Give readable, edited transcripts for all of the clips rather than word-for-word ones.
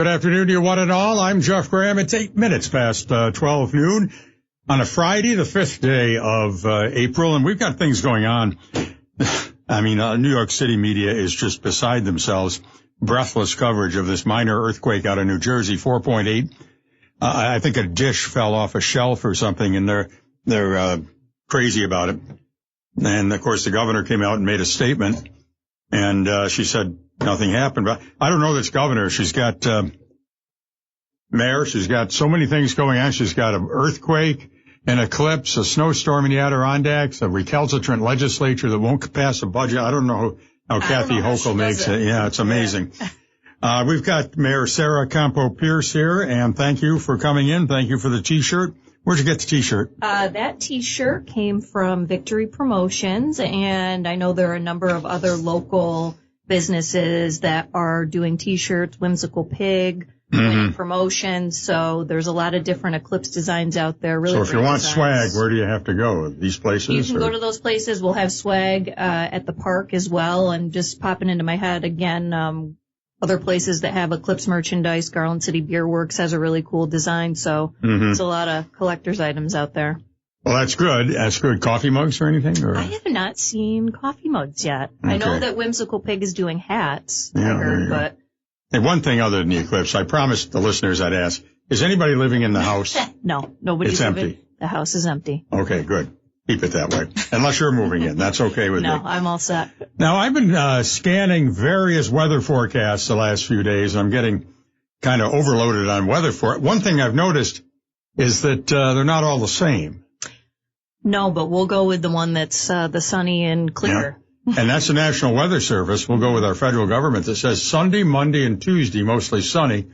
Good afternoon to you one and all. I'm Jeff Graham. It's 8 minutes past 12 noon on a Friday, the 5th day of April, and we've got things going on. I mean, New York City media is just beside themselves. Breathless coverage of this minor earthquake out of New Jersey, 4.8. I think a dish fell off a shelf or something, and they're crazy about it. And, of course, the governor came out and made a statement, and she said nothing happened. But I don't know this governor. She's got mayor. She's got so many things going on. She's got an earthquake, an eclipse, a snowstorm in the Adirondacks, a recalcitrant legislature that won't pass a budget. I don't know how Kathy Hochul makes it. Yeah, it's amazing. Yeah. We've got Mayor Sarah Campo-Pierce here, and thank you for coming in. Thank you for the T-shirt. Where'd you get the T-shirt? That T-shirt came from Victory Promotions, and I know there are a number of other local businesses that are doing T-shirts, Whimsical Pig, winning promotions. So there's a lot of different eclipse designs out there. Really. So if you want swag, where do you have to go? These places? You can go to those places. We'll have swag at the park as well. And just popping into my head again, other places that have eclipse merchandise. Garland City Beer Works has a really cool design. So there's a lot of collector's items out there. Well, that's good. That's good. Coffee mugs or anything? Or? I have not seen coffee mugs yet. Okay. I know that Whimsical Pig is doing hats. Yeah, I heard, but. And one thing other than the eclipse, I promised the listeners I'd ask, is anybody living in the house? No, nobody's living. It's empty. The house is empty. Okay, good. Keep it that way. Unless you're moving in. That's okay with me. No, I'm all set. Now, I've been scanning various weather forecasts the last few days. I'm getting kind of overloaded on weather One thing I've noticed is that they're not all the same. No, but we'll go with the one that's the sunny and clear. Yeah. And that's the National Weather Service. We'll go with our federal government that says Sunday, Monday, and Tuesday, mostly sunny,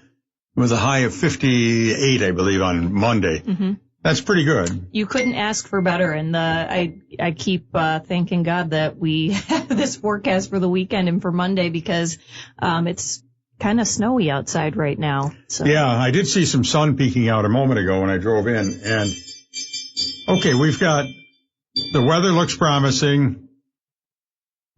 with a high of 58, I believe, on Monday. Mm-hmm. That's pretty good. You couldn't ask for better. And I keep thanking God that we have this forecast for the weekend and for Monday because it's kind of snowy outside right now. So. Yeah, I did see some sun peeking out a moment ago when I drove in. And, okay, we've got the weather looks promising.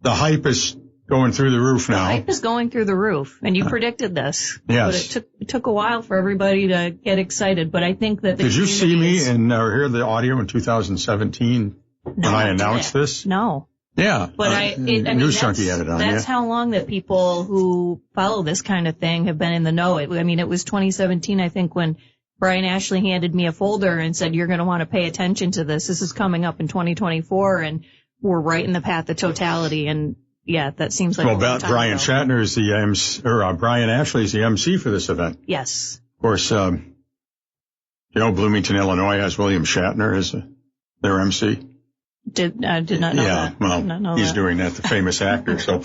The hype is going through the roof now. The hype is going through the roof, and you predicted this. Yes. But it took a while for everybody to get excited, but I think that Did you see me and hear the audio in 2017 when I announced this? No. Yeah. But News Junkie had it on. That's how long that people who follow this kind of thing have been in the know. It was 2017, I think, when Brian Ashley handed me a folder and said, you're going to want to pay attention to this. This is coming up in 2024, and we're right in the path of totality, and yeah, that seems like. Well, Brian Shatner is the MC, or Brian Ashley is the MC for this event. Yes. Of course, Bloomington, Illinois has William Shatner as their MC. Did not know that. Yeah, well, he's doing that, the famous actor. So,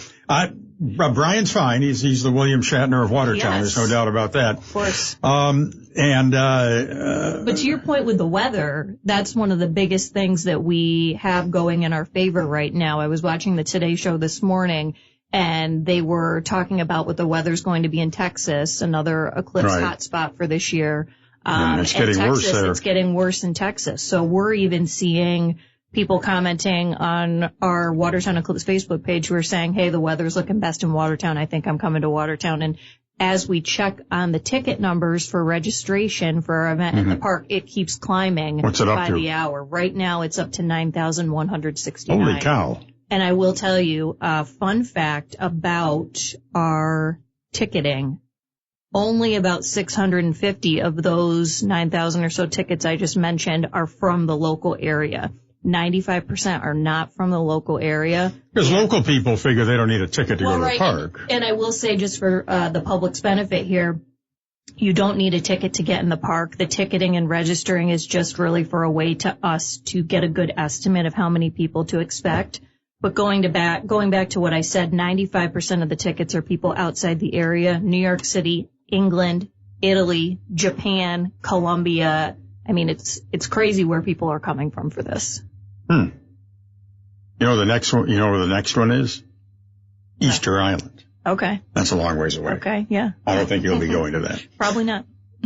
Brian's fine. He's the William Shatner of Watertown. Yes. There's no doubt about that. Of course. But to your point with the weather, that's one of the biggest things that we have going in our favor right now. I was watching the Today Show this morning, and they were talking about what the weather's going to be in Texas, another eclipse hotspot for this year. And it's getting worse there. It's getting worse in Texas. So we're even seeing people commenting on our Watertown Eclipse Facebook page who are saying, hey, the weather's looking best in Watertown. I think I'm coming to Watertown. And as we check on the ticket numbers for registration for our event at the park, it keeps climbing. What's it up by to? The hour. Right now, it's up to 9,169. Holy cow. And I will tell you a fun fact about our ticketing. Only about 650 of those 9,000 or so tickets I just mentioned are from the local area. 95% are not from the local area. Because local people figure they don't need a ticket to go to the park. And I will say, just for the public's benefit here, you don't need a ticket to get in the park. The ticketing and registering is just really for a way to us to get a good estimate of how many people to expect. But going back to what I said, 95% of the tickets are people outside the area. New York City, England, Italy, Japan, Colombia. I mean, it's crazy where people are coming from for this. You know the next one. You know where the next one is? Easter Island. Okay. That's a long ways away. Okay. Yeah. I don't think you'll be going to that. Probably not.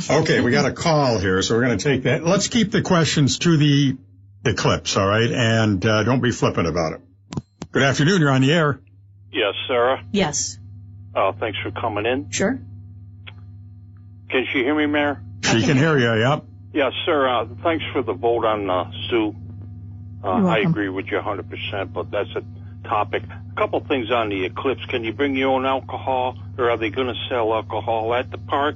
Okay, we got a call here, so we're going to take that. Let's keep the questions to the eclipse, all right? And don't be flippant about it. Good afternoon. You're on the air. Yes, Sarah. Yes. Thanks for coming in. Sure. Can she hear me, Mayor? She can hear you, yep. Yes, sir. Thanks for the vote on Sue. I agree with you 100%, but that's a topic. A couple things on the eclipse. Can you bring your own alcohol, or are they going to sell alcohol at the park?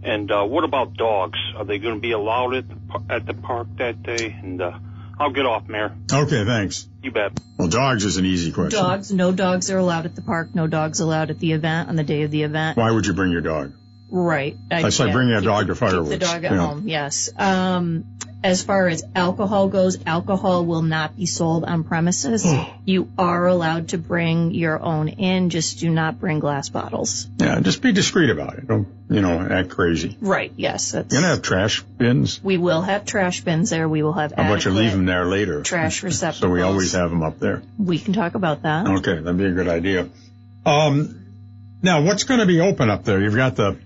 And what about dogs? Are they going to be allowed at the park that day? And I'll get off, Mayor. Okay, thanks. You bet. Well, dogs is an easy question. No dogs are allowed at the park. No dogs allowed at the event on the day of the event. Why would you bring your dog? Right. That's like bringing a dog to fireworks. Keep the dog at home, yes. As far as alcohol goes, alcohol will not be sold on premises. You are allowed to bring your own in, just do not bring glass bottles. Yeah, just be discreet about it. Don't, act crazy. Right, yes. You're going to have trash bins? We will have trash bins there. We will have How about you leave them there later? Trash receptacles. So we always have them up there. We can talk about that. Okay, that'd be a good idea. Now, what's going to be open up there? You've got the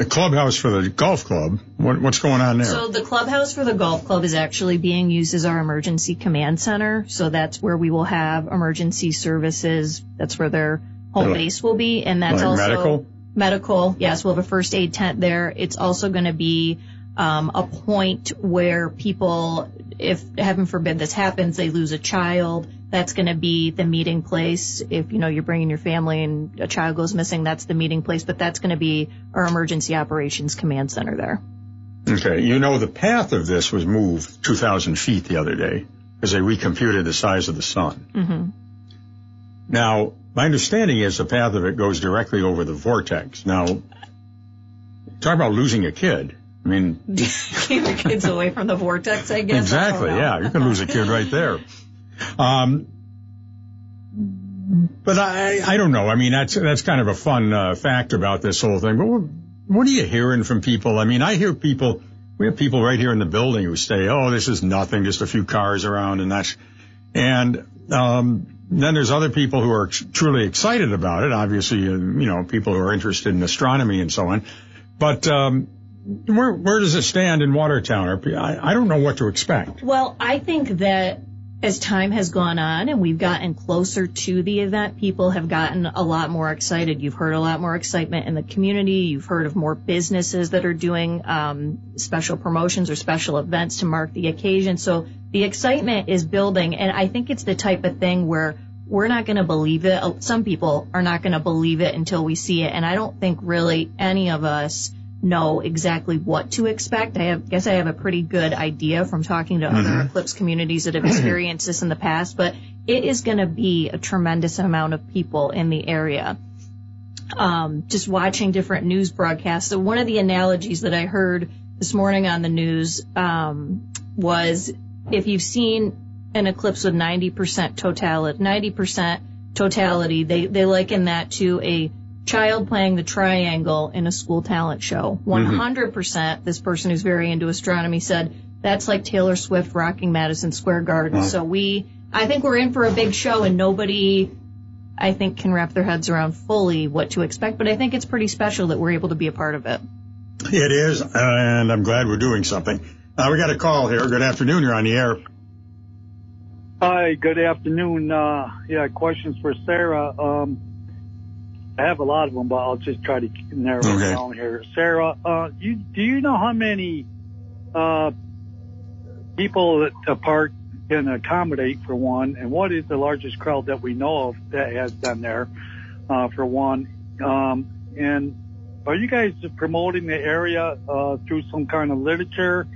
clubhouse for the golf club. What's going on there? So the clubhouse for the golf club is actually being used as our emergency command center. So that's where we will have emergency services. That's where their home base will be. And that's also medical? Medical. Yes, we'll have a first aid tent there. It's also going to be a point where people, if heaven forbid this happens, they lose a child, that's going to be the meeting place. If, you're bringing your family and a child goes missing, that's the meeting place. But that's going to be our emergency operations command center there. Okay. The path of this was moved 2,000 feet the other day because they recomputed the size of the sun. Mm-hmm. Now, my understanding is the path of it goes directly over the vortex. Now, talk about losing a kid. I mean, keep the kids away from the vortex, I guess. Exactly. Yeah. You can lose a kid right there. But I don't know. I mean, that's kind of a fun fact about this whole thing. But what are you hearing from people? I mean, we have people right here in the building who say, oh, this is nothing, just a few cars around and then there's other people who are truly excited about it. Obviously, people who are interested in astronomy and so on. But, where does it stand in Watertown? I don't know what to expect. Well, I think that as time has gone on and we've gotten closer to the event, people have gotten a lot more excited. You've heard a lot more excitement in the community. You've heard of more businesses that are doing special promotions or special events to mark the occasion. So the excitement is building, and I think it's the type of thing where we're not going to believe it. Some people are not going to believe it until we see it, and I don't think really any of us know exactly what to expect. I guess I have a pretty good idea from talking to other eclipse communities that have experienced this in the past, but it is going to be a tremendous amount of people in the area. Just watching different news broadcasts. So one of the analogies that I heard this morning on the news was if you've seen an eclipse with 90% totality, they liken that to a child playing the triangle in a school talent show. 100%, this person who's very into astronomy said, that's like Taylor Swift rocking Madison Square Garden. So I think we're in for a big show, and nobody, I think, can wrap their heads around fully what to expect. But I think it's pretty special that we're able to be a part of it. It is, and I'm glad we're doing something. We got a call here. Good afternoon. You're on the air. Hi, good afternoon. Questions for Sarah. I have a lot of them, but I'll just try to narrow it down here. Sarah, do you know how many people that the park can accommodate, for one, and what is the largest crowd that we know of that has been there, for one? And are you guys promoting the area through some kind of literature,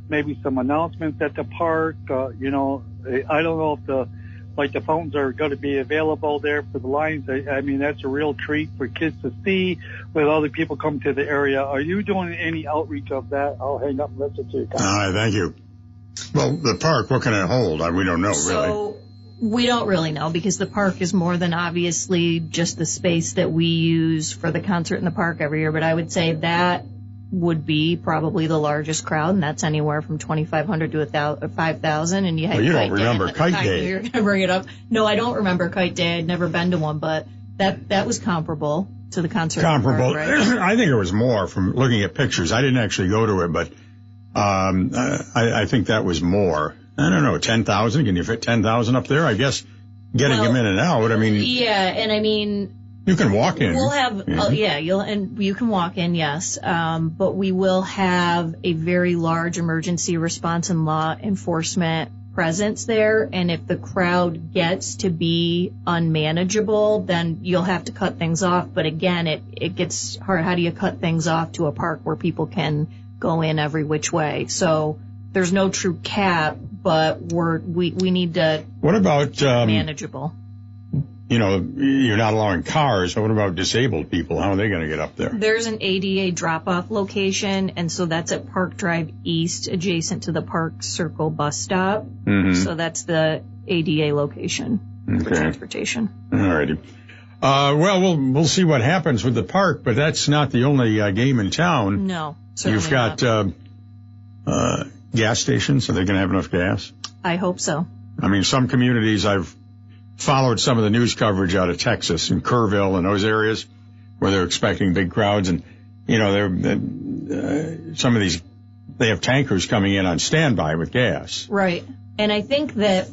maybe some announcements at the park? I don't know if the fountains are going to be available there for the lines. I mean, that's a real treat for kids to see with other people come to the area. Are you doing any outreach of that? I'll hang up and listen to you. All right, thank you. Well, the park, what can it hold? We don't know, really. So we don't really know, because the park is more than obviously just the space that we use for the concert in the park every year. But I would say that would be probably the largest crowd, and that's anywhere from 2,500 to 5,000. And you don't remember Kite Day. You're going to bring it up. No, I don't remember Kite Day. I'd never been to one, but that was comparable to the concert. Comparable. In the park, right? I think it was more from looking at pictures. I didn't actually go to it, but I think that was more. I don't know, 10,000. Can you fit 10,000 up there? I guess getting them in and out. Yeah, and I mean, You can walk in. We'll have, you can walk in, yes. But we will have a very large emergency response and law enforcement presence there. And if the crowd gets to be unmanageable, then you'll have to cut things off. But again, it gets hard. How do you cut things off to a park where people can go in every which way? So there's no true cap, but we need to. What about manageable? You're not allowing cars. So what about disabled people? How are they going to get up there? There's an ADA drop-off location, and so that's at Park Drive East, adjacent to the Park Circle bus stop. Mm-hmm. So that's the ADA location for transportation. All righty. We'll see what happens with the park, but that's not the only game in town. No, certainly You've got gas stations. Are they going to have enough gas? I hope so. I mean, some communities I've followed some of the news coverage out of Texas and Kerrville and those areas where they're expecting big crowds. And, some of these, they have tankers coming in on standby with gas. Right. And I think that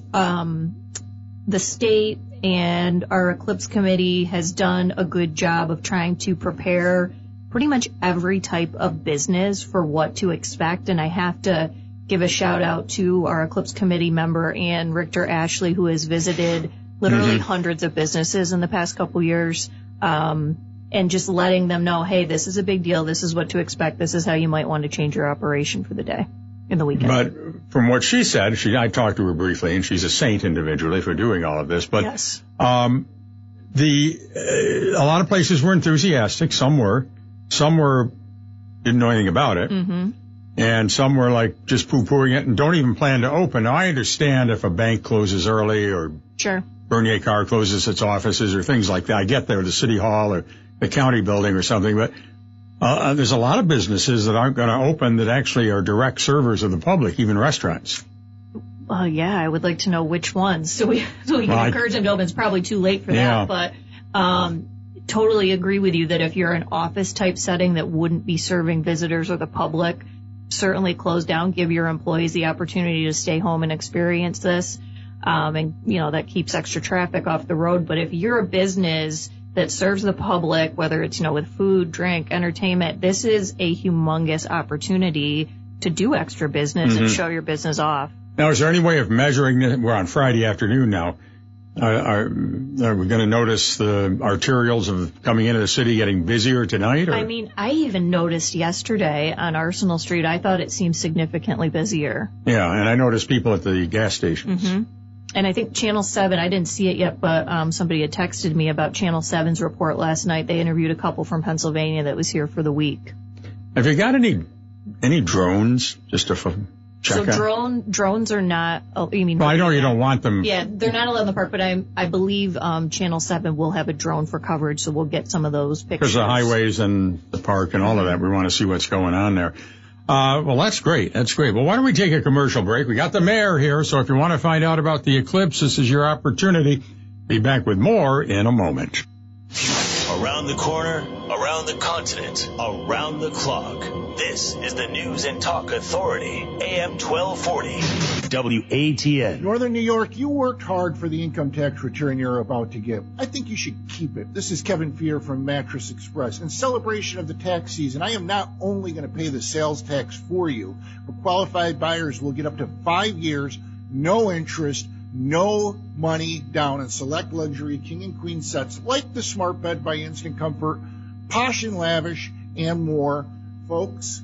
the state and our Eclipse Committee has done a good job of trying to prepare pretty much every type of business for what to expect. And I have to give a shout out to our Eclipse Committee member, Ann Richter Ashley, who has visited literally hundreds of businesses in the past couple years, and just letting them know, hey, this is a big deal. This is what to expect. This is how you might want to change your operation for the day in the weekend. But from what she said, I talked to her briefly, and she's a saint individually for doing all of this. But yes. A lot of places were enthusiastic. Some didn't know anything about it. Mm-hmm. And some were like just poo-pooing it and don't even plan to open. Now, I understand if a bank closes early or sure. Bernier Car closes its offices or things like that. I get there, the city hall or the county building or something. But there's a lot of businesses that aren't going to open that actually are direct servers of the public, even restaurants. Well, yeah, I would like to know which ones. So we can encourage them to open. It's probably too late for that. But totally agree with you that if you're an office-type setting that wouldn't be serving visitors or the public, certainly close down, give your employees the opportunity to stay home and experience this. And that keeps extra traffic off the road. But if you're a business that serves the public, whether it's, with food, drink, entertainment, this is a humongous opportunity to do extra business and show your business off. Now, is there any way of measuring it? We're on Friday afternoon now. Are we going to notice the arterials of coming into the city getting busier tonight? Or? I mean, I even noticed yesterday on Arsenal Street, I thought it seemed significantly busier. Yeah, and I noticed people at the gas stations. Mm-hmm. And I think Channel 7, I didn't see it yet, but somebody had texted me about Channel 7's report last night. They interviewed a couple from Pennsylvania that was here for the week. Have you got any drones just to check out? So drones are not, you mean? Well, I know you don't want them. Yeah, they're not allowed in the park, but I believe Channel 7 will have a drone for coverage, so we'll get some of those pictures. Because the highways and the park and all of that, we want to see what's going on there. Well, that's great. That's great. Well, why don't we take a commercial break? We got the mayor here, so if you want to find out about the eclipse, this is your opportunity. Be back with more in a moment. Around the corner, around the continent, around the clock. This is the News and Talk Authority, AM 1240, WATN. Northern New York, you worked hard for the income tax return you're about to give. I think you should keep it. This is Kevin Fear from Mattress Express. In celebration of the tax season, I am not only going to pay the sales tax for you, but qualified buyers will get up to 5 years, no interest, no money down on select luxury king and queen sets like the Smart Bed by Instant Comfort, Posh and Lavish, and more. Folks,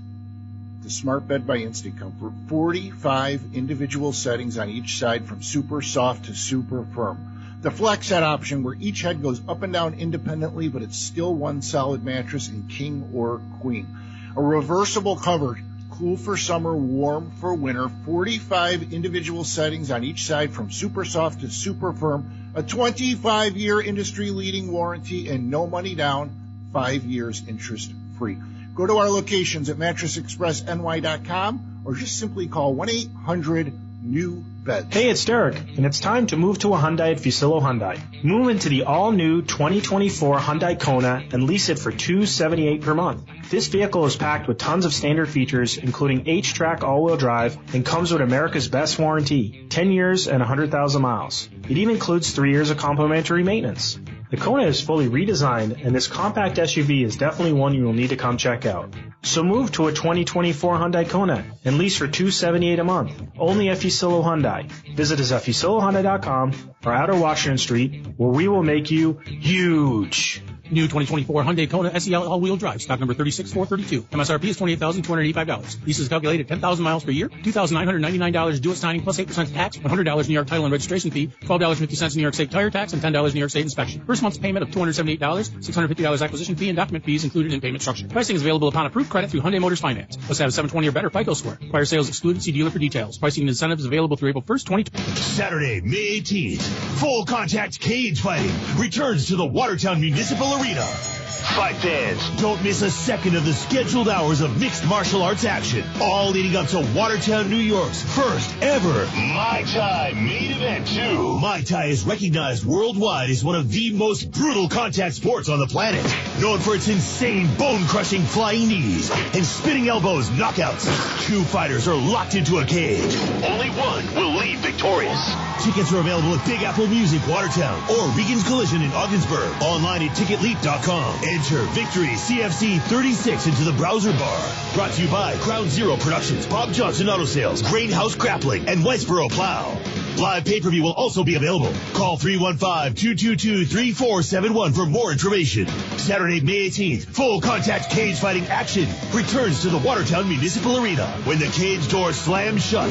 the Smart Bed by Instant Comfort, 45 individual settings on each side from super soft to super firm. The flex head option where each head goes up and down independently, but it's still one solid mattress in king or queen. A reversible cover, cool for summer, warm for winter, 45 individual settings on each side from super soft to super firm, a 25-year industry-leading warranty, and no money down, 5 years interest-free. Go to our locations at mattressexpressny.com or just simply call 1-800-NEW-BED. Hey, it's Derek, and it's time to move to a Hyundai at Fusillo Hyundai. Move into the all-new 2024 Hyundai Kona and lease it for $278 per month. This vehicle is packed with tons of standard features, including H-Track all-wheel drive, and comes with America's best warranty, 10 years and 100,000 miles. It even includes 3 years of complimentary maintenance. The Kona is fully redesigned, and this compact SUV is definitely one you will need to come check out. So move to a 2024 Hyundai Kona and lease for $278 a month, only at Fusillo Hyundai. Visit us at FusilloHyundai.com or Outer Washington Street, where we will make you huge. New 2024 Hyundai Kona SEL all-wheel drive, stock number 36432. MSRP is $28,285. Lease is calculated 10,000 miles per year, $2,999 due at signing plus 8% tax, $100 New York title and registration fee, $12.50 New York State tire tax, and $10 New York State inspection. First month's payment of $278, $650 acquisition fee, and document fees included in payment structure. Pricing is available upon approved credit through Hyundai Motors Finance. Must have a 720 or better FICO score. Prior sales excluded. See dealer for details. Pricing and incentives available through April 1st, 2020. Saturday, May 18th, full contact cage fighting returns to the Watertown Municipal Arena. Fight fans, don't miss a second of the scheduled hours of mixed martial arts action, all leading up to Watertown, New York's first ever Muay Thai main event, too. Muay Thai is recognized worldwide as one of the most brutal contact sports on the planet, known for its insane bone-crushing flying knees and spinning elbows knockouts. Two fighters are locked into a cage. Only one will leave victorious. Tickets are available at Big Apple Music, Watertown, or Regan's Collision in Ogdensburg. Online at ticketleap.com. Enter Victory CFC 36 into the browser bar. Brought to you by Ground Zero Productions, Bob Johnson Auto Sales, Grain House Grappling, and Whitesboro Plow. Live pay-per-view will also be available. Call 315-222-3471 for more information. Saturday, May 18th, full contact cage fighting action returns to the Watertown Municipal Arena. When the cage door slams shut,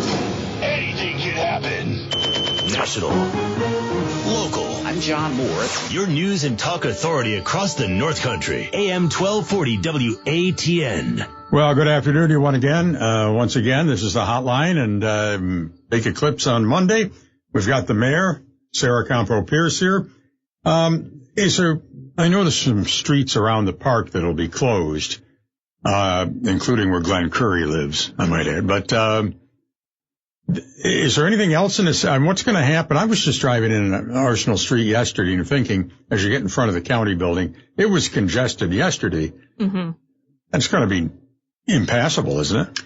anything can happen. National. Local. I'm John Moore. Your news and talk authority across the North Country. AM 1240 WATN. Well, good afternoon to you once again, this is the hotline, and big eclipse on Monday. We've got the mayor, Sarah Campo-Pierce here. I know there's some streets around the park that'll be closed, including where Glenn Curry lives, I might add. But is there anything else in this? What's going to happen? I was just driving in Arsenal Street yesterday and thinking, as you get in front of the county building, it was congested yesterday. Mm-hmm. That's going to be impassable, isn't it?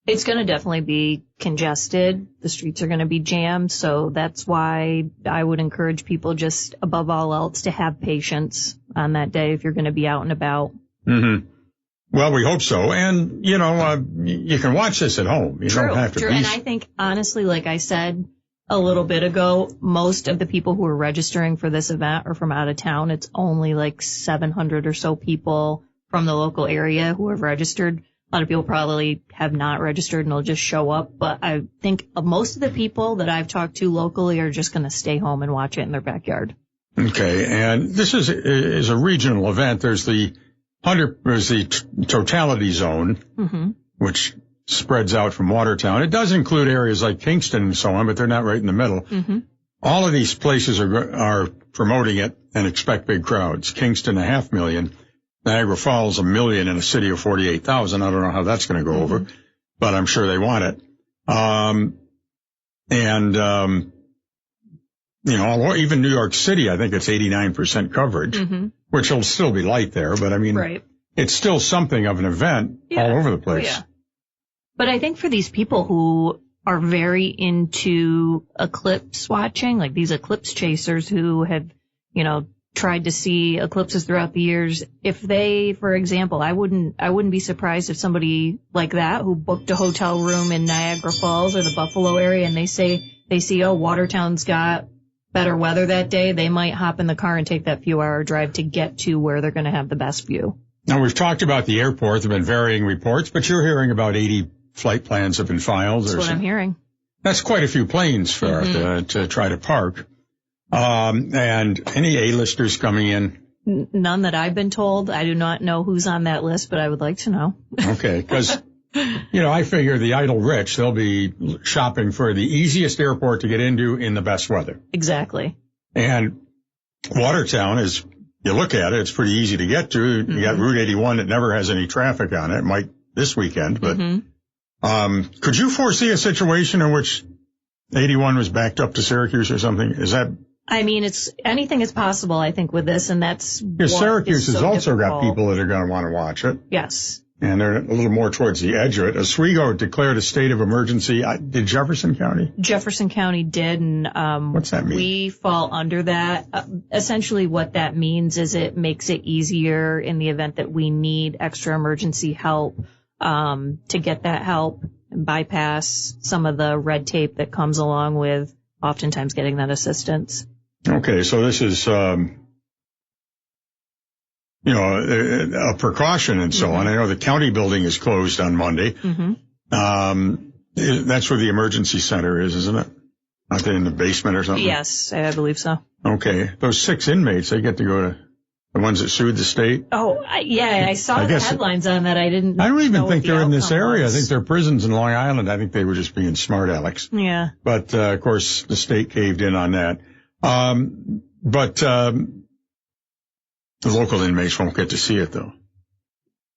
It's going to definitely be congested. The streets are going to be jammed. So that's why I would encourage people, just above all else, to have patience on that day if you're going to be out and about. Mm-hmm. Well, we hope so. And, you can watch this at home. You don't have to be. And I think, honestly, like I said a little bit ago, most of the people who are registering for this event are from out of town. It's only like 700 or so people from the local area who have registered. A lot of people probably have not registered and will just show up. But I think most of the people that I've talked to locally are just going to stay home and watch it in their backyard. Okay. And this is a regional event. There's the totality zone, mm-hmm. which spreads out from Watertown. It does include areas like Kingston and so on, but they're not right in the middle. Mm-hmm. All of these places are promoting it and expect big crowds. Kingston, 500,000. Niagara Falls, 1 million in a city of 48,000. I don't know how that's going to go mm-hmm. over, but I'm sure they want it. Even New York City, I think it's 89% coverage, mm-hmm. which will still be light there, but right. It's still something of an event all over the place. Oh, yeah. But I think for these people who are very into eclipse watching, like these eclipse chasers who have, tried to see eclipses throughout the years, if they, for example, I wouldn't be surprised if somebody like that who booked a hotel room in Niagara Falls or the Buffalo area and they see, Watertown's got better weather that day, they might hop in the car and take that few-hour drive to get to where they're going to have the best view. Now, we've talked about the airport. There have been varying reports, but you're hearing about 80 flight plans have been filed. That's what I'm hearing. That's quite a few planes for to try to park. And any A-listers coming in? None that I've been told. I do not know who's on that list, but I would like to know. Okay, because, I figure the idle rich, they'll be shopping for the easiest airport to get into in the best weather. Exactly. And Watertown is, you look at it, it's pretty easy to get to. Mm-hmm. You got Route 81 that never has any traffic on it. It might this weekend, but could you foresee a situation in which 81 was backed up to Syracuse or something? Is that... anything is possible, I think, with this, and that's Syracuse has also got people that are going to want to watch it. Yes. and they're a little more towards the edge of it. Oswego declared a state of emergency. Did Jefferson County? Jefferson County did, and what's that mean? We fall under that. Essentially what that means is it makes it easier in the event that we need extra emergency help to get that help and bypass some of the red tape that comes along with oftentimes getting that assistance. Okay, so this is, a precaution and so on. I know the county building is closed on Monday. That's where the emergency center is, isn't it? Not that in the basement or something? Yes, I believe so. Okay. Those 6 inmates, they get to go to the ones that sued the state? Oh, I saw the headlines on that. I don't even think they're in this area. Was. I think they're prisons in Long Island. I think they were just being smart alecks. Yeah. But, of course, the state caved in on that. The local inmates won't get to see it, though.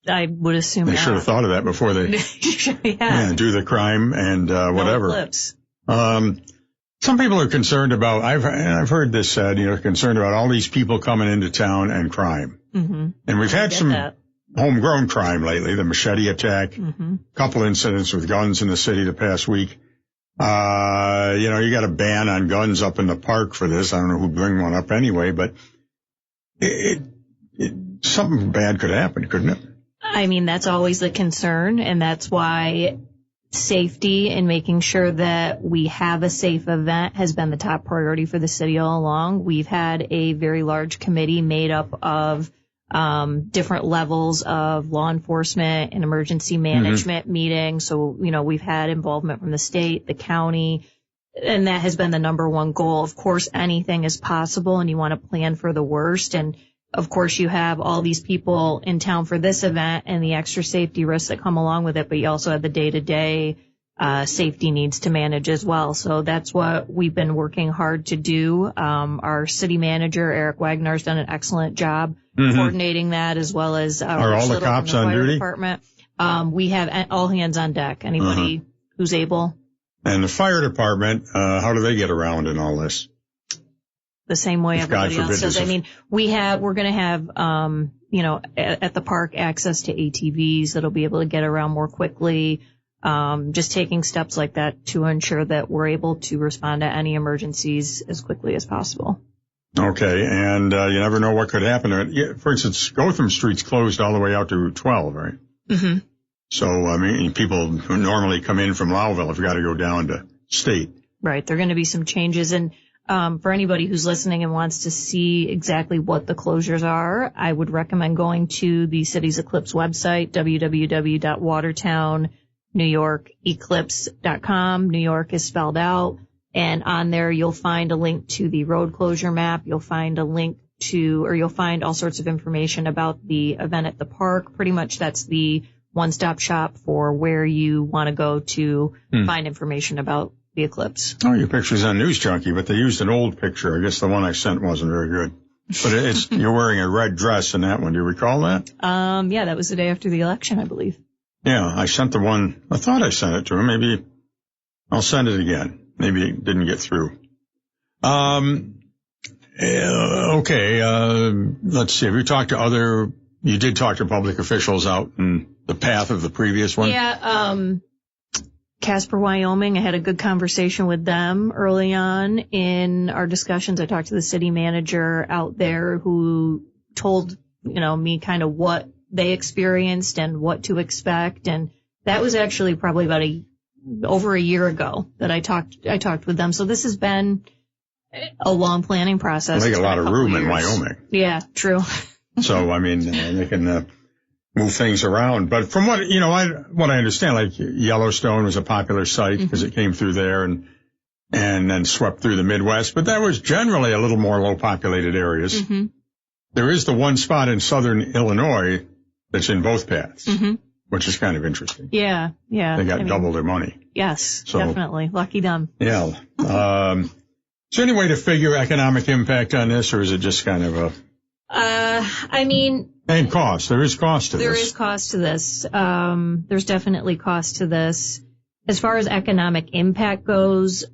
I would assume they should have thought of that before they do the crime and whatever. Clips. Some people are concerned about, I've heard this said, concerned about all these people coming into town and crime. And we've had some homegrown crime lately, the machete attack, couple incidents with guns in the city the past week. You got a ban on guns up in the park for this. I don't know who'd bring one up anyway, but something bad could happen, couldn't it? I mean, that's always the concern, and that's why safety and making sure that we have a safe event has been the top priority for the city all along. We've had a very large committee made up of different levels of law enforcement and emergency management meetings. So, we've had involvement from the state, the county, and that has been the number one goal. Of course, anything is possible, and you want to plan for the worst. And of course, you have all these people in town for this event and the extra safety risks that come along with it, but you also have the day-to-day safety needs to manage as well. So that's what we've been working hard to do. Our city manager, Eric Wagner, has done an excellent job coordinating that, as well as are all the cops on duty? Department. We have all hands on deck, anybody who's able. And the fire department, how do they get around in all this? The same way everybody else does. I mean, we're going to have, at the park access to ATVs that'll be able to get around more quickly. Just taking steps like that to ensure that we're able to respond to any emergencies as quickly as possible. Okay. And, you never know what could happen. For instance, Gotham Street's closed all the way out to Route 12, right? Mm-hmm. So, I mean, people who normally come in from Lowville have got to go down to State. Right. There are going to be some changes. And for anybody who's listening and wants to see exactly what the closures are, I would recommend going to the City's Eclipse website, www.watertownnewyorkeclipse.com. New York is spelled out. And on there, you'll find a link to the road closure map. You'll find you'll find all sorts of information about the event at the park. Pretty much that's the one-stop shop for where you want to go to find information about the eclipse. Oh, your picture's on News Junkie, but they used an old picture. I guess the one I sent wasn't very good. But you're wearing a red dress in that one. Do you recall that? Yeah, that was the day after the election, I believe. Yeah, I sent the one. I thought I sent it to him. Maybe I'll send it again. Maybe it didn't get through. Okay. Let's see. Have you talked to you did talk to public officials out in the path of the previous one? Yeah. Casper, Wyoming, I had a good conversation with them early on in our discussions. I talked to the city manager out there who told, me kind of what they experienced and what to expect. And that was actually probably about over a year ago that I talked with them. So this has been a long planning process. They got a lot of room in Wyoming. Yeah, true. So, I mean, they can move things around. But from what I understand, like Yellowstone was a popular site because it came through there and then swept through the Midwest. But that was generally a little more low populated areas. Mm-hmm. There is the one spot in southern Illinois that's in both paths, which is kind of interesting. Yeah. They got double their money. Yes, so, definitely. Lucky them. Yeah. Is there any way to figure economic impact on this, or is it just kind of a... And cost. There is cost to this. There is cost to this. There's definitely cost to this. As far as economic impact goes,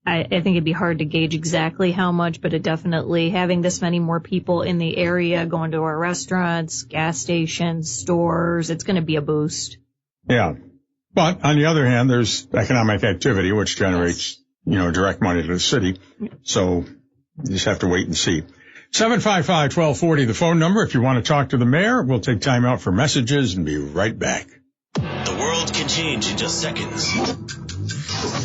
I think it'd be hard to gauge exactly how much, but it definitely, having this many more people in the area going to our restaurants, gas stations, stores, it's going to be a boost. Yeah. But on the other hand, there's economic activity, which generates, direct money to the city. So you just have to wait and see. 755-1240, the phone number. If you want to talk to the mayor, we'll take time out for messages and be right back. The world can change in just seconds.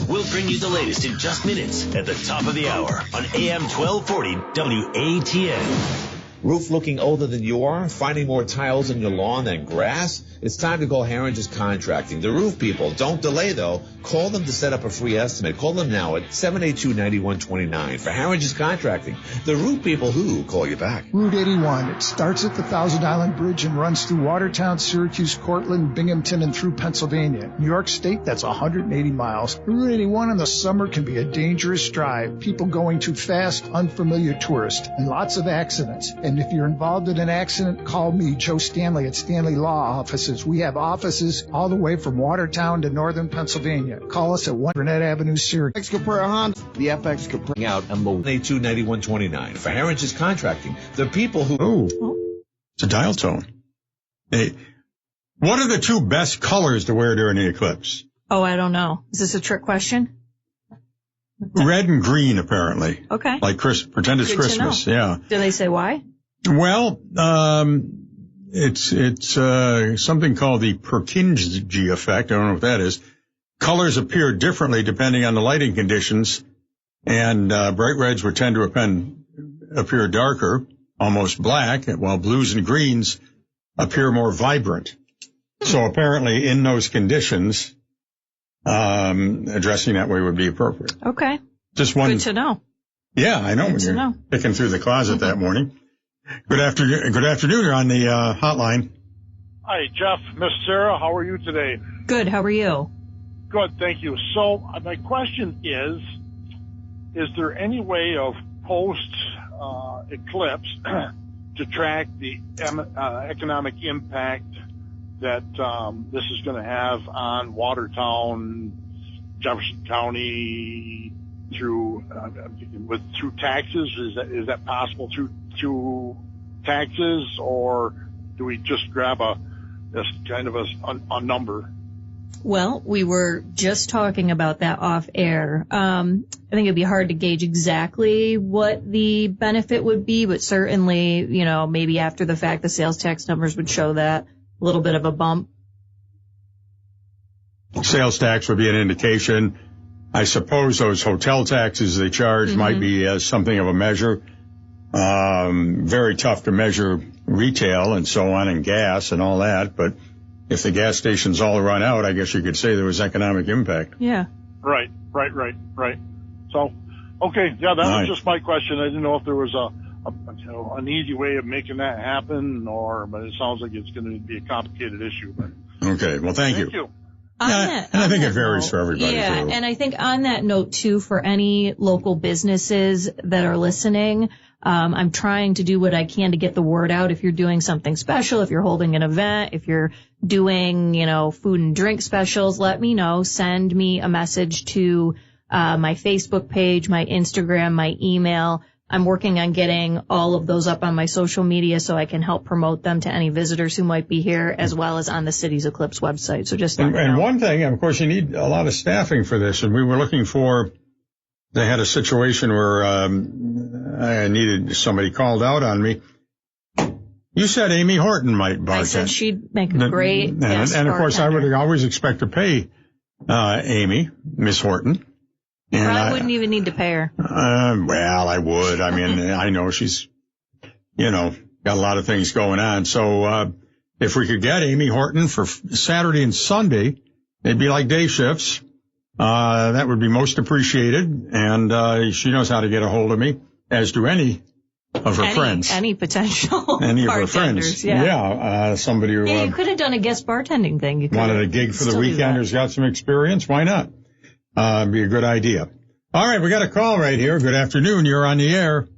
We'll bring you the latest in just minutes at the top of the hour on AM 1240 WATN. Roof looking older than you are? Finding more tiles in your lawn than grass? It's time to call Harringer's Contracting. The roof people. Don't delay, though. Call them to set up a free estimate. Call them now at 782-9129 for Harringer's Contracting. The roof people who call you back. Route 81. It starts at the Thousand Island Bridge and runs through Watertown, Syracuse, Cortland, Binghamton, and through Pennsylvania. New York State, that's 180 miles. Route 81 in the summer can be a dangerous drive. People going too fast, unfamiliar tourists, and lots of accidents. And if you're involved in an accident, call me, Joe Stanley at Stanley Law Offices. We have offices all the way from Watertown to northern Pennsylvania. Call us at 1 Burnett Avenue, Syracuse. The FX could bring out a 182-9129 for Harringer's Contracting. The people who... Oh, it's a dial tone. Hey, what are the two best colors to wear during the eclipse? Oh, I don't know. Is this a trick question? Red and green, apparently. Okay. Like pretend it's Christmas. Yeah. Do they say why? Well, it's something called the Purkinje effect. I don't know what that is. Colors appear differently depending on the lighting conditions, and bright reds would tend to appear darker, almost black, while blues and greens appear more vibrant. So apparently in those conditions, addressing that way would be appropriate. Okay. Just one. Good to know. Yeah, I know. Good to know. Picking through the closet that morning. Good afternoon. Good afternoon. You're on the hotline. Hi, Jeff. Miss Sarah, how are you today? Good. How are you? Good, thank you. So my question is there any way of post-eclipse to track the economic impact that this is going to have on Watertown, Jefferson County, through taxes? Is that possible through taxes, or do we just grab a number? Well, we were just talking about that off air. I think it'd be hard to gauge exactly what the benefit would be, but certainly, maybe after the fact, the sales tax numbers would show that a little bit of a bump. Sales tax would be an indication. I suppose those hotel taxes they charge might be as something of a measure. Very tough to measure retail and so on, and gas and all that, but if the gas stations all run out, I guess you could say there was economic impact. Yeah. Right. So, okay, yeah, that was just my question. I didn't know if there was an easy way of making that happen, but it sounds like it's going to be a complicated issue. But okay, well, thank you. And I think it varies for everybody. Yeah, too. And I think on that note, too, for any local businesses that are listening, I'm trying to do what I can to get the word out. If you're doing something special, if you're holding an event, if you're doing, food and drink specials, let me know. Send me a message to my Facebook page, my Instagram, my email. I'm working on getting all of those up on my social media so I can help promote them to any visitors who might be here, as well as on the City's Eclipse website. So just and one thing, of course, you need a lot of staffing for this, and we were looking for. They had a situation where I needed somebody called out on me. You said Amy Horton might bartend. I said she'd make a great guest and of course, I would always expect to pay Amy, Miss Horton. And I wouldn't even need to pay her. Well, I would. I mean, I know she's, got a lot of things going on. So if we could get Amy Horton for Saturday and Sunday, they'd be like day shifts. That would be most appreciated, and she knows how to get a hold of me, as do any of her friends. Any potential any of her friends. Yeah. Somebody who you could have done a guest bartending thing. You wanted a gig for the weekend, who's got some experience. Why not? Be a good idea. All right, we got a call right here. Good afternoon. You're on the air.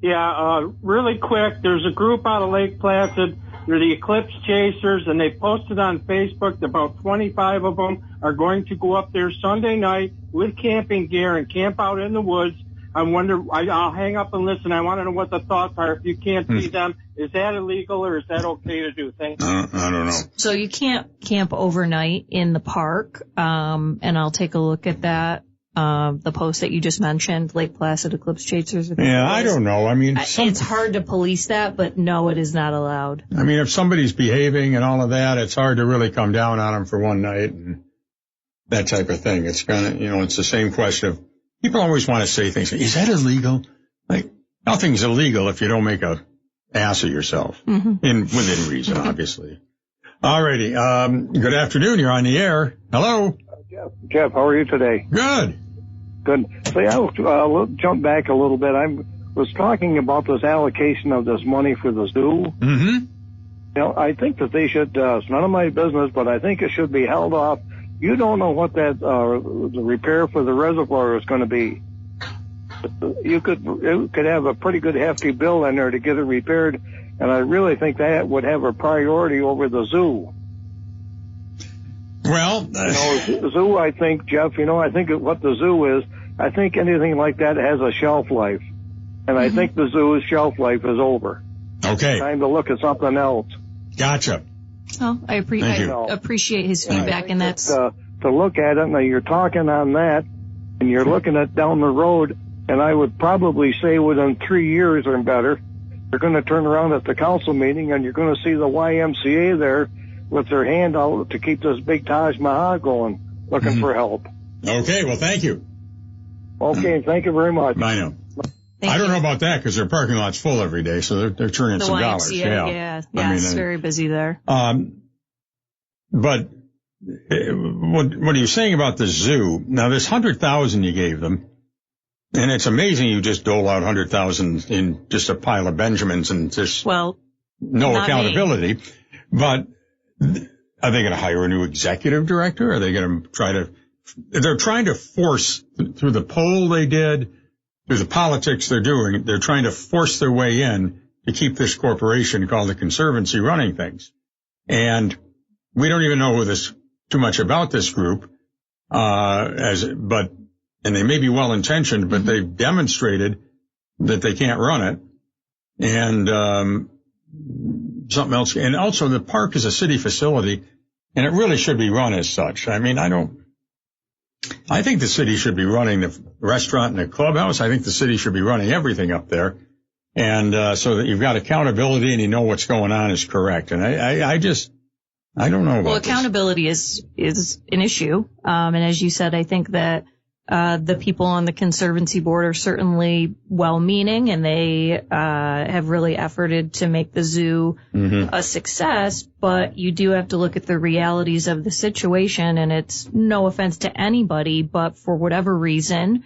Yeah, really quick. There's a group out of Lake Placid They're the Eclipse Chasers, and they posted on Facebook that about 25 of them are going to go up there Sunday night with camping gear and camp out in the woods. I'll hang up and listen. I want to know what the thoughts are. If you can't see them, is that illegal or is that okay to do? Thank you. I don't know. So you can't camp overnight in the park, and I'll take a look at that. The post that you just mentioned, Lake Placid Eclipse Chasers. Yeah, I don't know. I mean, it's hard to police that, but no, it is not allowed. I mean, if somebody's behaving and all of that, it's hard to really come down on them for one night and that type of thing. It's kind of, it's the same question of, people always want to say things. Is that illegal? Like, nothing's illegal if you don't make a ass of yourself. Within reason, obviously. All righty. Good afternoon. You're on the air. Hello. Jeff, how are you today? Good. Good. So I'll jump back a little bit. I was talking about this allocation of this money for the zoo. I think that they should, it's none of my business, but I think it should be held off. You don't know what that, the repair for the reservoir is going to be. You could have a pretty good hefty bill in there to get it repaired, and I really think that would have a priority over the zoo. Well, zoo, I think, Jeff, I think what the zoo is, I think anything like that has a shelf life. And I think the zoo's shelf life is over. Okay. Time to look at something else. Gotcha. Oh, I appreciate his feedback, and that's... to look at it, now you're talking on that, and you're looking at down the road, and I would probably say within 3 years or better, you're going to turn around at the council meeting, and you're going to see the YMCA there with their hand out to keep this big Taj Mahal going, looking for help. Okay, well, thank you. Okay, thank you very much. I know. I don't know about that because their parking lot's full every day, so they're turning some dollars. Yeah, it's very busy there. But what are you saying about the zoo? Now, this 100,000 you gave them, and it's amazing you just dole out 100,000 in just a pile of Benjamins and just no accountability. Me. But are they going to hire a new executive director? Are they going to they're trying to force through the poll they did, through the politics they're doing, they're trying to force their way in to keep this corporation called the Conservancy running things. And we don't even know too much about this group, and they may be well intentioned, but they've demonstrated that they can't run it. And, something else. And also the park is a city facility and it really should be run as such. I mean, I think the city should be running the restaurant and the clubhouse. I think the city should be running everything up there. And, so that you've got accountability and you know what's going on is correct. And I don't know about Well, accountability is an issue. And as you said, I think that the people on the Conservancy Board are certainly well-meaning, and they have really efforted to make the zoo a success. But you do have to look at the realities of the situation, and it's no offense to anybody, but for whatever reason,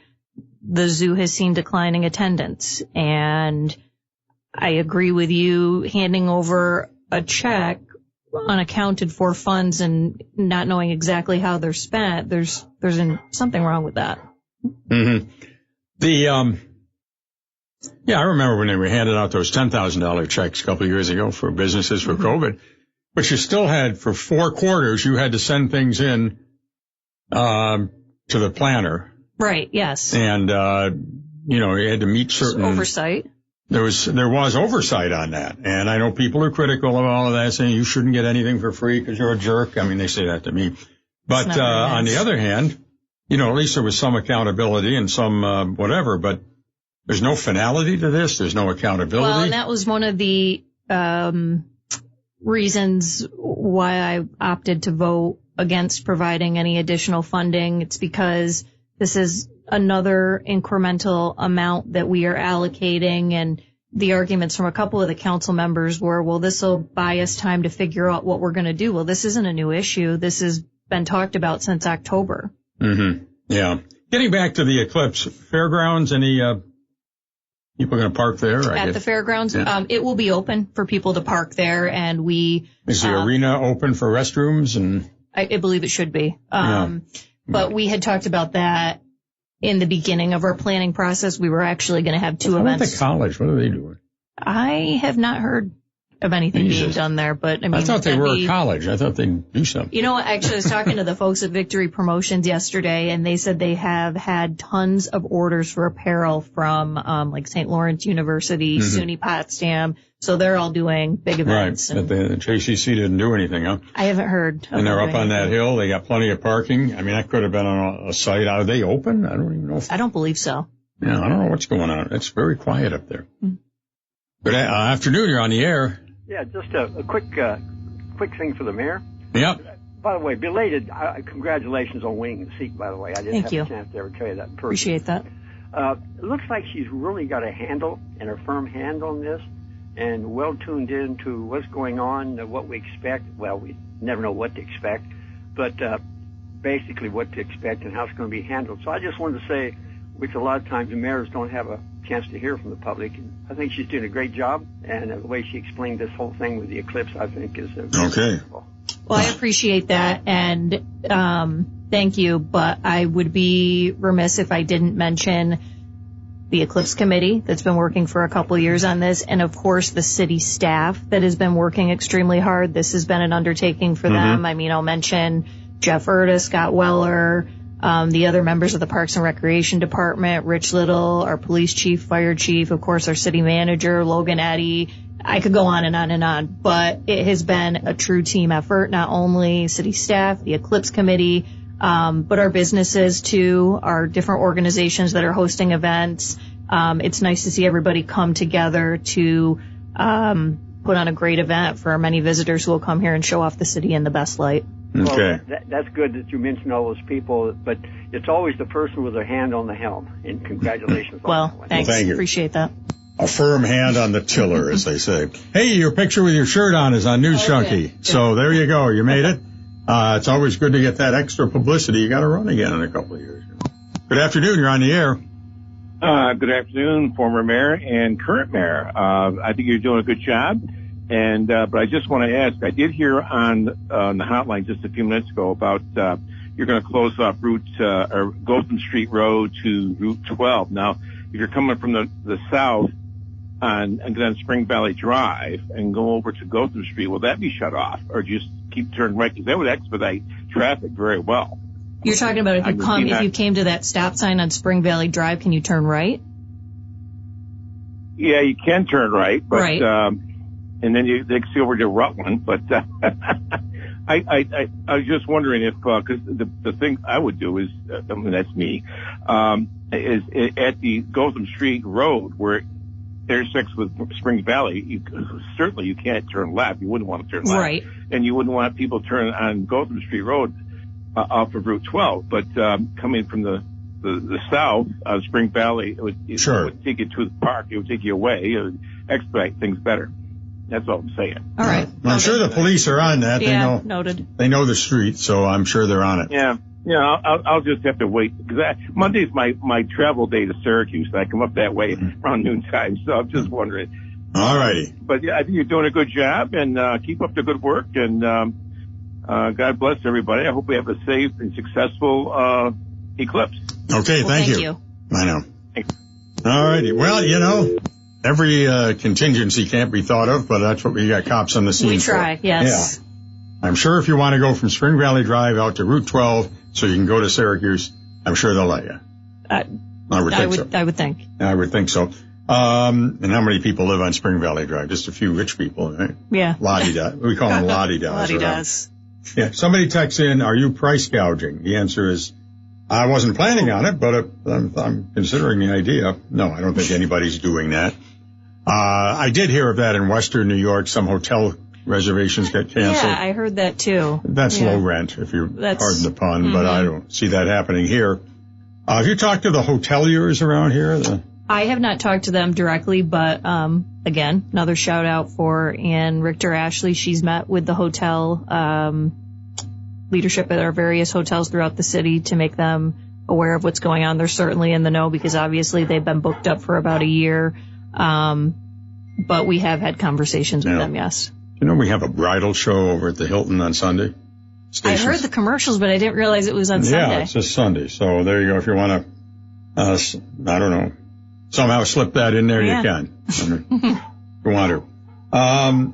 the zoo has seen declining attendance. And I agree with you, handing over a check unaccounted for funds and not knowing exactly how they're spent, there's something wrong with that. I remember when they were handing out those $10,000 checks a couple of years ago for businesses for COVID, but you still had, for 4 quarters, you had to send things in to the planner. Right, yes. And you had to meet certain oversight. There was oversight on that. And I know people are critical of all of that, saying you shouldn't get anything for free because you're a jerk. I mean, they say that to me. But on the other hand, at least there was some accountability and some whatever. But there's no finality to this. There's no accountability. Well, and that was one of the reasons why I opted to vote against providing any additional funding. It's because this is another incremental amount that we are allocating, and the arguments from a couple of the council members were, well, this will buy us time to figure out what we're going to do. Well, this isn't a new issue. This has been talked about since October. Yeah. Getting back to the Eclipse Fairgrounds, any people going to park there? At the fairgrounds? Yeah. It will be open for people to park there, and Is the arena open for restrooms? And I believe it should be. But we had talked about that in the beginning of our planning process. We were actually going to have 2 events. How about the college? What are they doing? I have not heard of anything being done there. But I mean, I thought they were a college. I thought they'd do something. You know what? Actually, I was talking to the folks at Victory Promotions yesterday, and they said they have had tons of orders for apparel from like St. Lawrence University, SUNY Potsdam. So they're all doing big events. Right. But the JCC didn't do anything, huh? I haven't heard. And they're up on that hill. They got plenty of parking. I mean, that could have been on a site. Are they open? I don't even know. I don't believe so. Yeah, I don't know what's going on. It's very quiet up there. Good afternoon. You're on the air. Yeah, just a quick thing for the mayor. Yep. By the way, belated congratulations on winning the seat, by the way. I didn't have a chance to ever tell you that in person. Appreciate that. It looks like she's really got a handle and a firm hand on this and well tuned into what's going on, what we expect. Well, we never know what to expect, but basically what to expect and how it's going to be handled. So I just wanted to say, which a lot of times the mayors don't have a chance to hear from the public. And I think she's doing a great job, and the way she explained this whole thing with the eclipse, I think, is okay. Well, I appreciate that, and thank you, but I would be remiss if I didn't mention the Eclipse Committee that's been working for a couple of years on this, and of course the city staff that has been working extremely hard. This has been an undertaking for them. I mean, I'll mention Jeff Erda, Scott Weller, the other members of the Parks and Recreation Department, Rich Little, our police chief, fire chief, of course our city manager, Logan Eddy. I could go on and on and on, but it has been a true team effort, not only city staff, the Eclipse Committee, but our businesses too, our different organizations that are hosting events. It's nice to see everybody come together to put on a great event for our many visitors who will come here and show off the city in the best light. Okay. Well, that's good that you mentioned all those people, but it's always the person with their hand on the helm. And congratulations. Well, thanks. Thank you. Appreciate that. A firm hand on the tiller, as they say. Hey, your picture with your shirt on is on News Junkie. So there you go. You made it. It's always good to get that extra publicity. You got to run again in a couple of years. Good afternoon. You're on the air. Good afternoon, former mayor and current mayor. I think you're doing a good job. And, but I just want to ask, I did hear on the hotline just a few minutes ago about, you're going to close off or Gotham Street Road to Route 12. Now, if you're coming from the south and then Spring Valley Drive and go over to Gotham Street, will that be shut off or just keep turning right? Because that would expedite traffic very well. You're talking about if you came to that stop sign on Spring Valley Drive, can you turn right? Yeah, you can turn right, but, and then they can see over to Rutland, but, I was just wondering if, cause the thing I would do is, I mean, that's me, is at the Gotham Street Road where it intersects with Spring Valley, you can't turn left. You wouldn't want to turn left. Right. And you wouldn't want people turning on Gotham Street Road, off of Route 12, but, coming from the south, Spring Valley, it would take you to the park. It would take you away. It would expedite things better. That's all I'm saying. All right. I'm sure the police are on that. Yeah, noted. They know the street, so I'm sure they're on it. Yeah. Yeah, I'll just have to wait because Monday's my travel day to Syracuse. I come up that way around noontime, so I'm just wondering. All righty. But yeah, I think you're doing a good job and, keep up the good work and, God bless everybody. I hope we have a safe and successful, eclipse. Okay. Thank you. I know. All righty. Well, every contingency can't be thought of, but that's what we got cops on the scene for. We try, yes. Yeah. I'm sure if you want to go from Spring Valley Drive out to Route 12 so you can go to Syracuse, I'm sure they'll let you. I would think so. I would think. I would think so. And how many people live on Spring Valley Drive? Just a few rich people, right? Yeah. Lottie-da. We call them Lottie-das. Lottie-das. Yeah. Somebody texts in, are you price gouging? The answer is, I wasn't planning on it, but I'm considering the idea. No, I don't think anybody's doing that. I did hear of that in Western New York. Some hotel reservations get canceled. Yeah, I heard that too. That's low rent, if you pardon the pun, but I don't see that happening here. Have you talked to the hoteliers around here? I have not talked to them directly, but again, another shout out for Ann Richter Ashley. She's met with the hotel leadership at our various hotels throughout the city to make them aware of what's going on. They're certainly in the know because obviously they've been booked up for about a year. But we have had conversations with them, yes. We have a bridal show over at the Hilton on Sunday. I heard the commercials, but I didn't realize it was on Sunday. Yeah, it's just Sunday. So there you go. If you want to, I don't know, somehow slip that in there, you can. If you want to.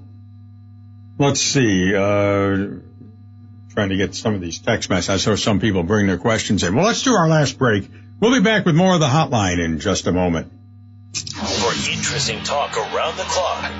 let's see. Trying to get some of these text messages. I saw some people bring their questions in. Well, let's do our last break. We'll be back with more of the hotline in just a moment. For interesting talk around the clock,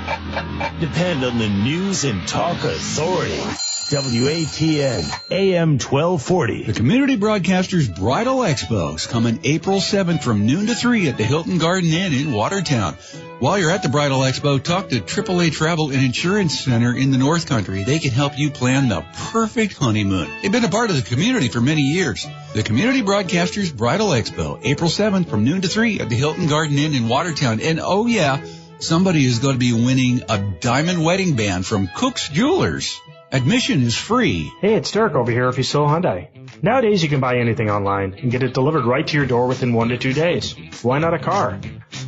depend on the News and Talk Authority. WATN AM 1240. The Community Broadcasters Bridal Expo is coming April 7th from noon to 3 at the Hilton Garden Inn in Watertown. While you're at the Bridal Expo, talk to AAA Travel and Insurance Center in the North Country. They can help you plan the perfect honeymoon. They've been a part of the community for many years. The Community Broadcasters Bridal Expo, April 7th from noon to 3 at the Hilton Garden Inn in Watertown. And oh yeah, somebody is going to be winning a diamond wedding band from Cook's Jewelers. Admission is free. Hey, it's Dirk over here at Fusil Hyundai. Nowadays, you can buy anything online and get it delivered right to your door within 1 to 2 days. Why not a car?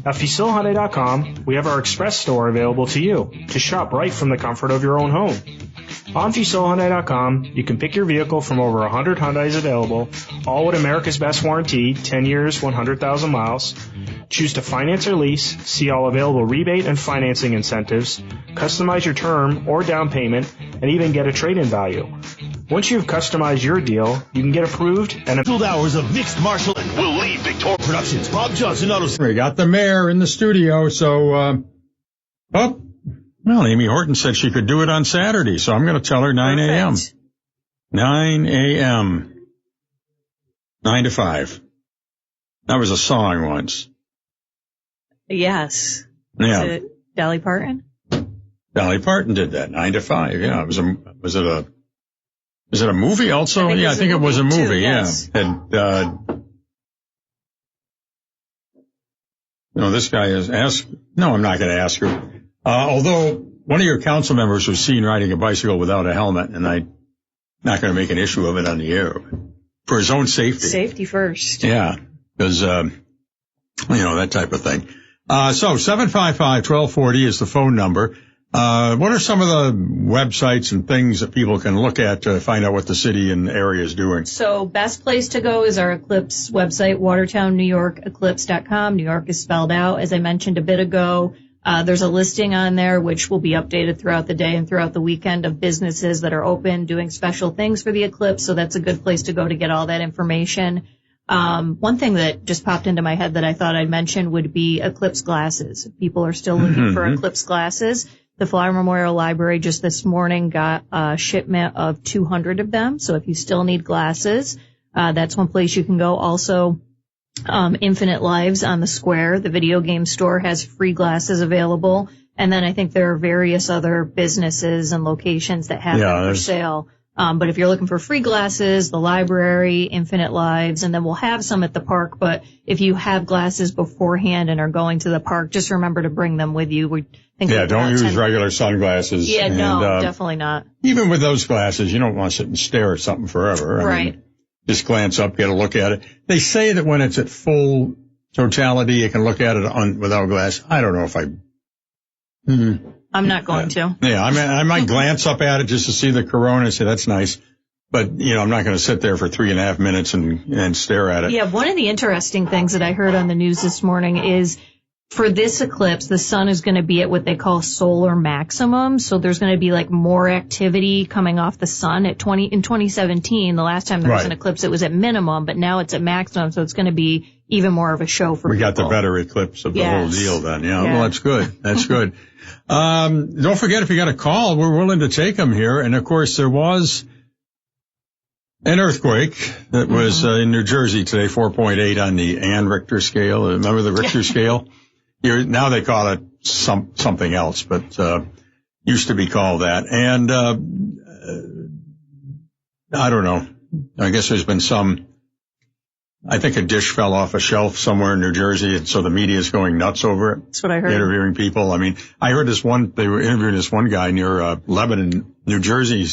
At FusilHyundai.com, we have our express store available to you to shop right from the comfort of your own home. On FusilHyundai.com, you can pick your vehicle from over 100 Hyundais available, all with America's best warranty, 10 years, 100,000 miles. Choose to finance or lease, see all available rebate and financing incentives, customize your term or down payment, and even get a trade-in value. Once you've customized your deal, you can get approved and Scheduled hours of mixed martial will leave Victoria Productions. Bob Johnson Auto. We got the mayor in the studio, so, well, Amy Horton said she could do it on Saturday, so I'm going to tell her 9 a.m. 9 a.m. 9 to 5. That was a song once. Yes. Yeah. Is it Dolly Parton? Dolly Parton did that, 9 to 5. Yeah. Was it a movie also? I think it was a movie. Too, yes. Yeah. And, this guy has asked, no, I'm not going to ask her. Although one of your council members was seen riding a bicycle without a helmet, and I'm not going to make an issue of it on the air for his own safety. Safety first. Yeah. Because, that type of thing. So 755-1240 is the phone number. What are some of the websites and things that people can look at to find out what the city and area is doing? So best place to go is our Eclipse website, Watertown, New York, eclipse.com. New York is spelled out. As I mentioned a bit ago, there's a listing on there which will be updated throughout the day and throughout the weekend of businesses that are open doing special things for the eclipse. So that's a good place to go to get all that information. One thing that just popped into my head that I thought I'd mention would be eclipse glasses. If people are still looking for eclipse glasses, the Flower Memorial Library just this morning got a shipment of 200 of them. So if you still need glasses, that's one place you can go. Also, Infinite Lives on the Square, the video game store, has free glasses available. And then I think there are various other businesses and locations that have them for sale. But if you're looking for free glasses, the library, Infinite Lives, and then we'll have some at the park. But if you have glasses beforehand and are going to the park, just remember to bring them with you. Don't use regular sunglasses. Yeah, no, definitely not. Even with those glasses, you don't want to sit and stare at something forever. Right. I mean, just glance up, get a look at it. They say that when it's at full totality, you can look at it without glass. I don't know if I'm not going to. Yeah, I might glance up at it just to see the corona and say, that's nice. But, I'm not going to sit there for 3.5 minutes and stare at it. Yeah, one of the interesting things that I heard on the news this morning is for this eclipse, the sun is going to be at what they call solar maximum. So there's going to be more activity coming off the sun in 2017. The last time there was an eclipse, it was at minimum, but now it's at maximum. So it's going to be even more of a show for people. We got the better eclipse of the whole deal then. Yeah. Well, that's good. That's good. Don't forget, if you got a call, we're willing to take them here. And of course, there was an earthquake that was in New Jersey today, 4.8 on the Richter scale. Remember the Richter scale? Now they call it something else, but used to be called that. And I don't know. I guess there's been I think a dish fell off a shelf somewhere in New Jersey, and so the media is going nuts over it. That's what I heard. Interviewing people. I mean, I heard they were interviewing this one guy near Lebanon, New Jersey,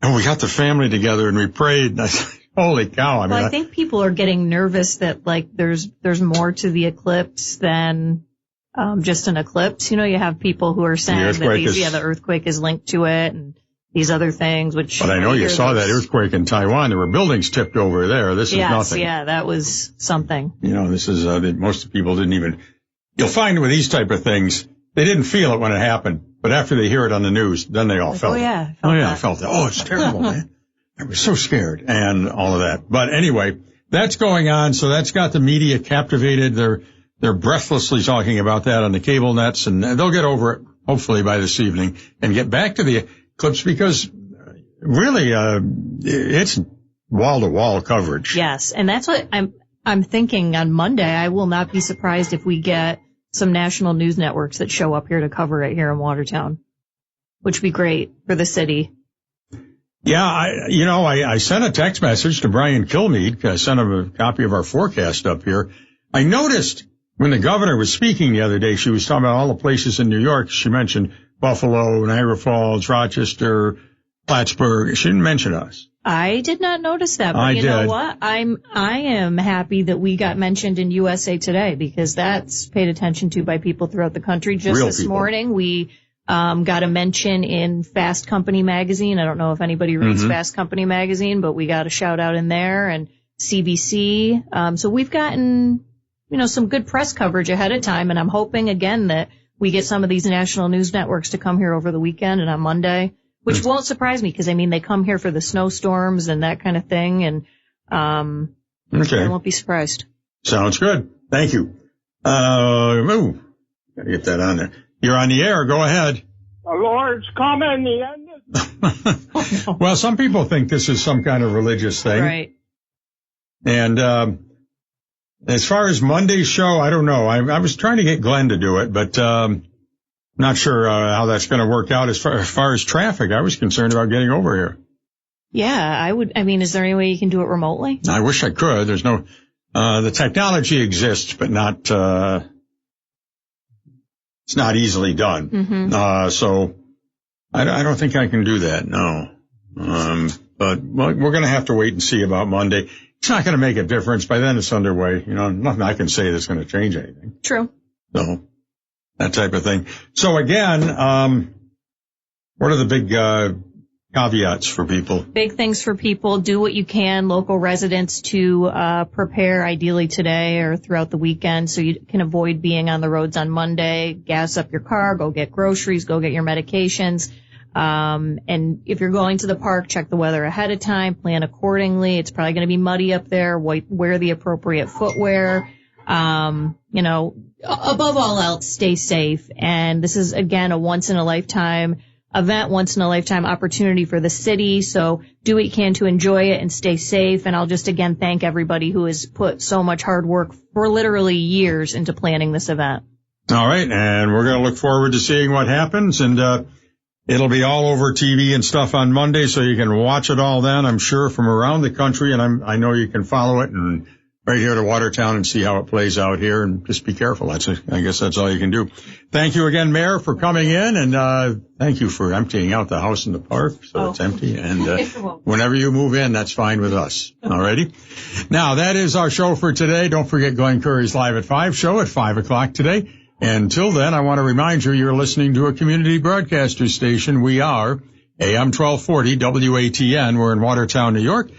and we got the family together and we prayed. And I said, holy cow. I think people are getting nervous that there's more to the eclipse than just an eclipse. You have people who are saying that the earthquake is linked to it and these other things, But I know you saw that earthquake in Taiwan. There were buildings tipped over there. This is nothing. Yeah, that was something. This is, most people didn't even, you'll find with these type of things, they didn't feel it when it happened. But after they hear it on the news, then they all felt it. I felt it. Oh, it's terrible, man. I was so scared and all of that. But anyway, that's going on. So that's got the media captivated. They're breathlessly talking about that on the cable nets, and they'll get over it hopefully by this evening and get back to the eclipse, because really, it's wall-to-wall coverage. Yes, and that's what I'm thinking on Monday. I will not be surprised if we get some national news networks that show up here to cover it here in Watertown, which would be great for the city. Yeah, I sent a text message to Brian Kilmeade. I sent him a copy of our forecast up here. I noticed when the governor was speaking the other day, she was talking about all the places in New York. She mentioned Buffalo, Niagara Falls, Rochester, Plattsburgh. She didn't mention us. I did not notice that, but you know what? I am happy that we got mentioned in USA Today, because that's paid attention to by people throughout the country. Just Real this people. morning, we got a mention in Fast Company magazine. I don't know if anybody reads Fast Company magazine, but we got a shout out in there, and CBC. So we've gotten, some good press coverage ahead of time, and I'm hoping again that we get some of these national news networks to come here over the weekend and on Monday. Which won't surprise me, because, they come here for the snowstorms and that kind of thing, and I won't be surprised. Sounds good. Thank you. Gotta get that on there. You're on the air. Go ahead. The Lord's coming. The end is... Well, some people think this is some kind of religious thing. Right. And as far as Monday's show, I don't know. I was trying to get Glenn to do it, but not sure how that's going to work out as far as traffic. I was concerned about getting over here. Yeah, is there any way you can do it remotely? I wish I could. There's no, the technology exists, but not, it's not easily done. Mm-hmm. So I don't think I can do that. No. But we're going to have to wait and see about Monday. It's not going to make a difference. By then it's underway. Nothing I can say that's going to change anything. True. So. That type of thing. So again, what are the big caveats for people? Big things for people. Do what you can, local residents, to prepare ideally today or throughout the weekend so you can avoid being on the roads on Monday. Gas up your car, go get groceries, go get your medications. And if you're going to the park, check the weather ahead of time, plan accordingly. It's probably going to be muddy up there. Wear the appropriate footwear. Above all else, stay safe. And this is, again, a once-in-a-lifetime event, once-in-a-lifetime opportunity for the city. So do what you can to enjoy it and stay safe. And I'll just, again, thank everybody who has put so much hard work for literally years into planning this event. All right. And we're going to look forward to seeing what happens. And it'll be all over TV and stuff on Monday, so you can watch it all then, I'm sure, from around the country. And I know you can follow it and right here to Watertown and see how it plays out here, and just be careful. I guess that's all you can do. Thank you again, Mayor, for coming in, and thank you for emptying out the house in the park so it's empty. And whenever you move in, that's fine with us. All righty. Now, that is our show for today. Don't forget Glenn Curry's Live at 5 show at 5 o'clock today. Until then, I want to remind you, you're listening to a community broadcaster station. We are AM 1240 WATN. We're in Watertown, New York.